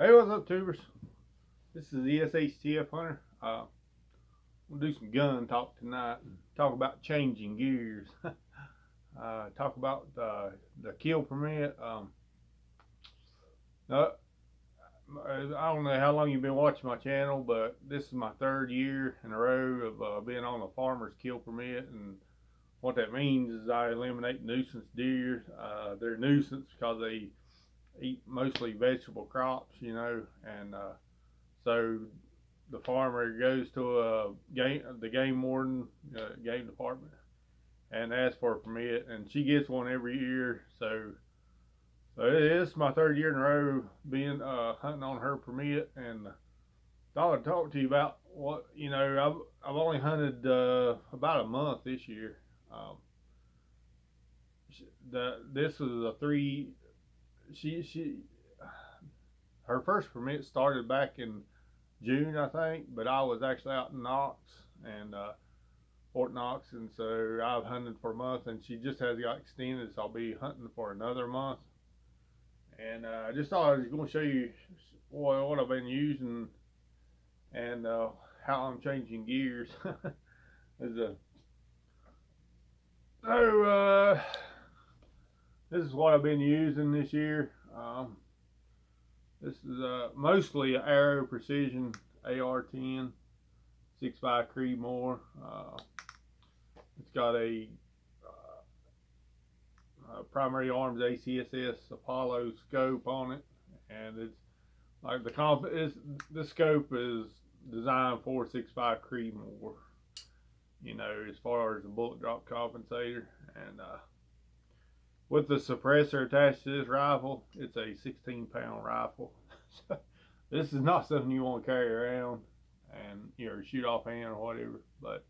Hey, what's up, tubers? This is the SHTF Hunter. We'll do some gun talk tonight and talk about changing gears. Talk about the kill permit. No, I don't know how long you've been watching my channel, but this is my third year in a row of being on a farmer's kill permit. And what that means is I eliminate nuisance deer. They're nuisance because they eat mostly vegetable crops, and so the farmer goes to the game warden, game department, and asks for a permit, and she gets one every year. So it is my third year in a row being hunting on her permit, and thought I'd talk to you about what I've only hunted about a month this year. Um, this is a three. She her first permit started back in June, I think, but I was actually out in Knox and Fort Knox, and so I've hunted for a month, and she just has got extended, so I'll be hunting for another month. And I just thought I was going to show you what I've been using and how I'm changing gears. As a, so this is what I've been using this year. This is mostly an Arrow Precision AR-10 6.5 Creedmoor. It's got a primary arms ACSS Apollo scope on it, and it's like the scope is designed for 6.5 Creedmoor. As far as the bullet drop compensator, and with the suppressor attached to this rifle, it's a 16-pound rifle. So this is not something you want to carry around and shoot off hand or whatever. But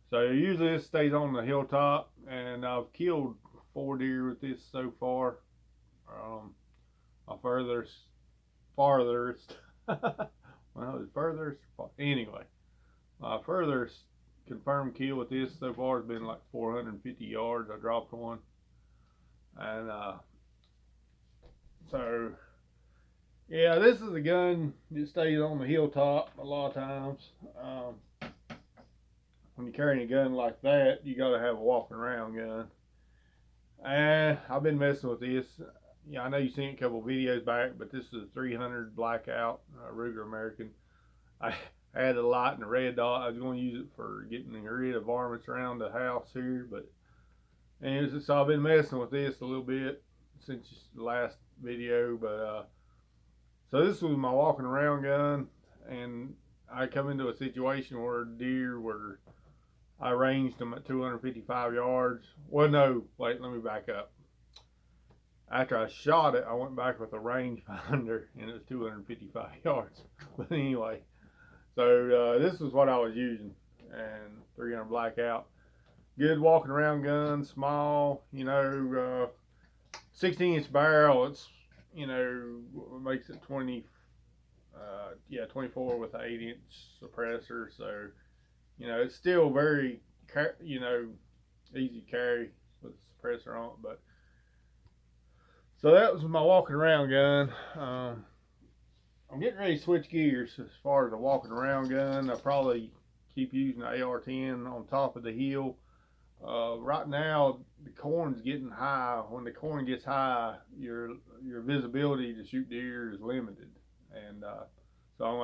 so usually this stays on the hilltop, and I've killed 4 deer with this so far. My farthest anyway, my furthest confirmed kill with this so far has been like 450 yards. I dropped one, and so yeah, this is a gun that stays on the hilltop a lot of times. When you're carrying a gun like that, you got to have a walking around gun. And I've been messing with this. I know you've seen a couple videos back, but this is a 300 Blackout Ruger American. I added a light and a red dot. I was going to use it for getting rid of varmints around the house here, but so I've been messing with this a little bit since the last video. But so this was my walking around gun, and I come into a situation where deer were. I ranged them at 255 yards. Well, no, wait, let me back up. After I shot it, I went back with a rangefinder, and it was 255 yards. But anyway, so this is what I was using, and 300 Blackout. Good walking around gun, small, 16-inch barrel. It's, makes it 24 with an 8-inch suppressor. So, it's still very, easy carry with the suppressor on it. But so that was my walking around gun. I'm getting ready to switch gears as far as the walking around gun. I'll probably keep using the AR-10 on top of the hill. Right now, the corn's getting high. When the corn gets high, your visibility to shoot deer is limited, and so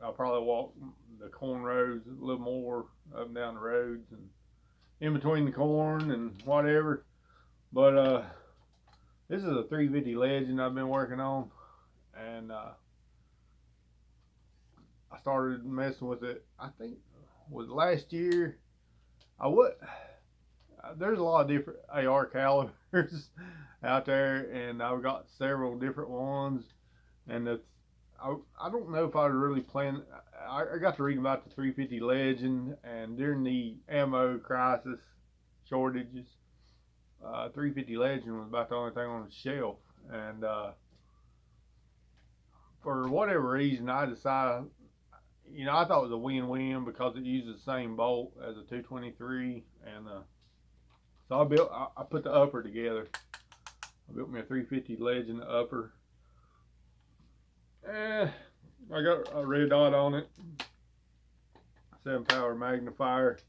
I'll probably walk the corn roads a little more up and down the roads and in between the corn and whatever. But this is a 350 Legend I've been working on, and I started messing with it. I think was last year. There's a lot of different AR calibers out there, and I've got several different ones, and I don't know if I really plan. I got to read about the 350 Legend, and during the ammo crisis shortages, 350 Legend was about the only thing on the shelf, and for whatever reason, I decided, I thought it was a win-win because it uses the same bolt as a 223, and so I put the upper together. I built me a 350 Legend upper, I got a red dot on it, 7-power magnifier.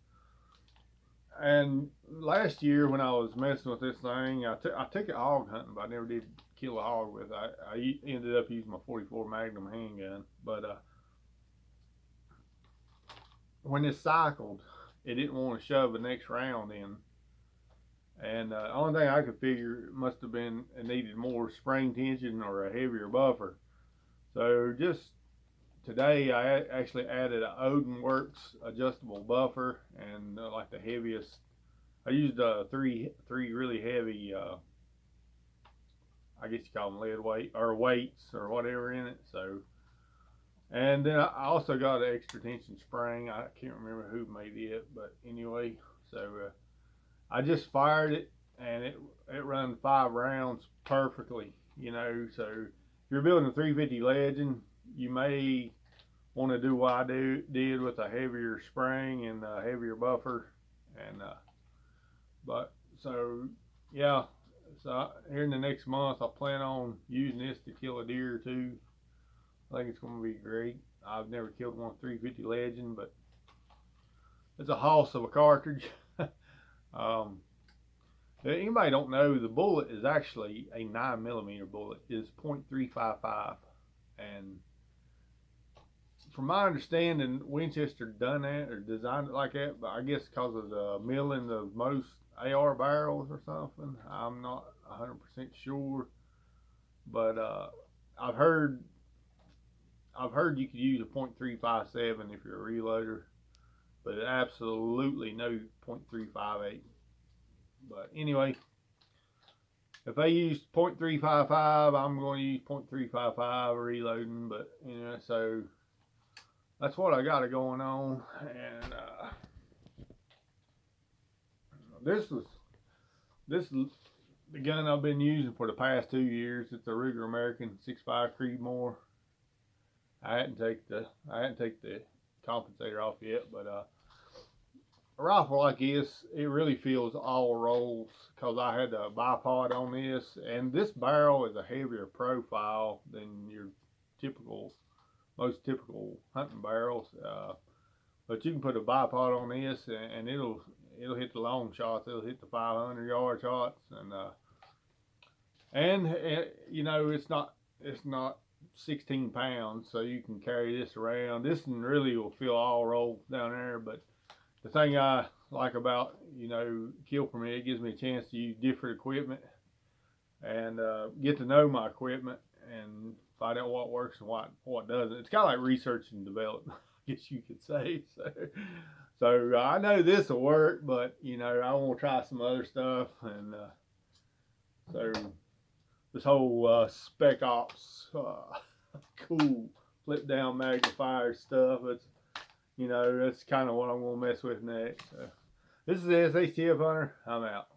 And last year when I was messing with this thing, I took it hog hunting, but I never did kill a hog with it. I ended up using my 44 Magnum handgun. But when it cycled, it didn't want to shove the next round in. And the only thing I could figure must have been it needed more spring tension or a heavier buffer. So just today I actually added an Odin Works adjustable buffer and like the heaviest. I used three really heavy. I guess you call them lead weight or weights or whatever in it. So, and then I also got an extra tension spring. I can't remember who made it, but anyway, so I just fired it and it ran 5 rounds perfectly. So if you're building a 350 Legend, you may want to do what I did with a heavier spring and a heavier buffer, and but so yeah, so here in the next month I plan on using this to kill a deer or two. I think it's going to be great. I've never killed one 350 Legend, but it's a hoss of a cartridge. um, Anybody don't know, the bullet is actually a 9mm bullet. It's .355, and from my understanding, Winchester done that or designed it like that, but I guess because of the milling of most AR barrels or something. I'm not 100% sure, but I've heard you could use a .357 if you're a reloader, but absolutely no .358. But anyway, if they use .355, I'm going to use .355 reloading. But so that's what I got going on. And this is the gun I've been using for the past 2 years. It's a Ruger American 6.5 Creedmoor. I hadn't take the compensator off yet, but a rifle like this, it really feels all rolls because I had a bipod on this, and this barrel is a heavier profile than your most typical hunting barrels. But you can put a bipod on this, and it'll hit the long shots. It'll hit the 500-yard shots, and it's not 16 pounds, so you can carry this around. This one really will feel all rolled down there, but the thing I like about, Kill Permit, it gives me a chance to use different equipment and get to know my equipment and find out what works and what doesn't. It's kind of like research and development, I guess you could say. So I know this will work, but, I want to try some other stuff. And so this whole Spec Ops cool flip down magnifier stuff, that's kind of what I'm going to mess with next. So, this is the SHTF Hunter. I'm out.